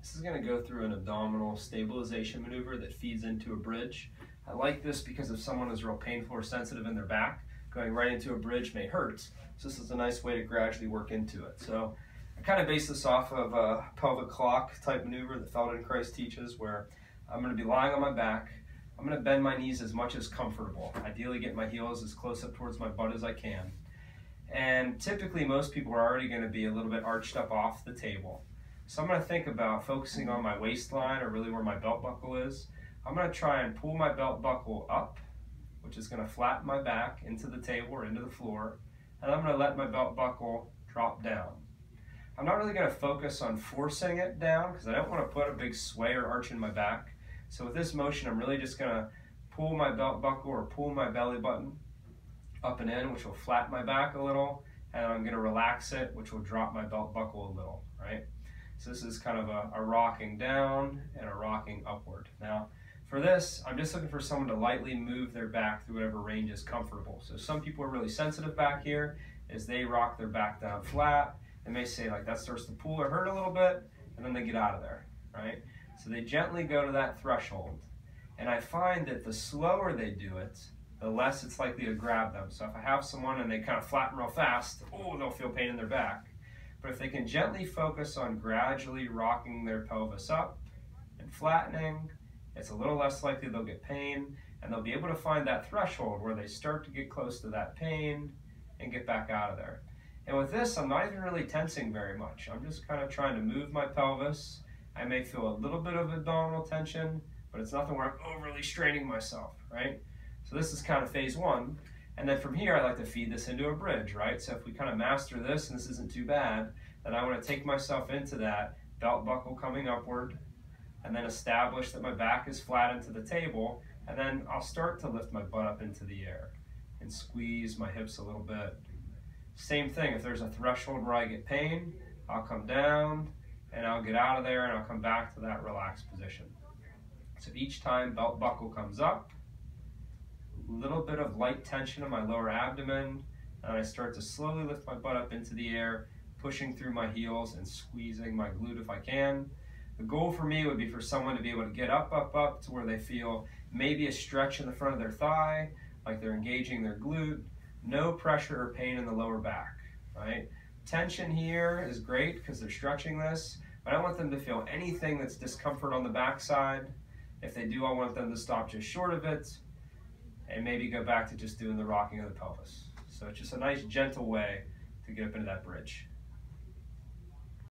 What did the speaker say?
This is going to go through an abdominal stabilization maneuver that feeds into a bridge. I like this because if someone is real painful or sensitive in their back, going right into a bridge may hurt. So this is a nice way to gradually work into it. So I kind of base this off of a pelvic clock type maneuver that Feldenkrais teaches, where I'm going to be lying on my back. I'm going to bend my knees as much as comfortable. Ideally get my heels as close up towards my butt as I can. And typically most people are already going to be a little bit arched up off the table. So I'm going to think about focusing on my waistline, or really where my belt buckle is. I'm going to try and pull my belt buckle up, which is going to flatten my back into the table or into the floor. And I'm going to let my belt buckle drop down. I'm not really going to focus on forcing it down because I don't want to put a big sway or arch in my back. So with this motion, I'm really just going to pull my belt buckle or pull my belly button up and in, which will flatten my back a little, and I'm going to relax it, which will drop my belt buckle a little, right? So this is kind of a rocking down and a rocking upward. Now, for this, I'm just looking for someone to lightly move their back through whatever range is comfortable. So some people are really sensitive back here. As they rock their back down flat, they may say like that starts to pull or hurt a little bit, and then they get out of there, right? So they gently go to that threshold. And I find that the slower they do it, the less it's likely to grab them. So if I have someone and they kind of flatten real fast, oh, they'll feel pain in their back. But if they can gently focus on gradually rocking their pelvis up and flattening, it's a little less likely they'll get pain, and they'll be able to find that threshold where they start to get close to that pain and get back out of there. And with this, I'm not even really tensing very much. I'm just kind of trying to move my pelvis. I may feel a little bit of abdominal tension, but it's nothing where I'm overly straining myself, right? So this is kind of phase one. And then from here, I like to feed this into a bridge, right? So if we kind of master this, and this isn't too bad, then I want to take myself into that belt buckle coming upward, and then establish that my back is flat into the table, and then I'll start to lift my butt up into the air and squeeze my hips a little bit. Same thing, if there's a threshold where I get pain, I'll come down, and I'll get out of there, and I'll come back to that relaxed position. So each time belt buckle comes up, little bit of light tension in my lower abdomen, and I start to slowly lift my butt up into the air, pushing through my heels and squeezing my glute if I can. The goal for me would be for someone to be able to get up to where they feel maybe a stretch in the front of their thigh, like they're engaging their glute, no pressure or pain in the lower back, right? Tension here is great because they're stretching this, but I want them to feel anything that's discomfort on the backside. If they do, I want them to stop just short of it, and maybe go back to just doing the rocking of the pelvis. So it's just a nice gentle way to get up into that bridge.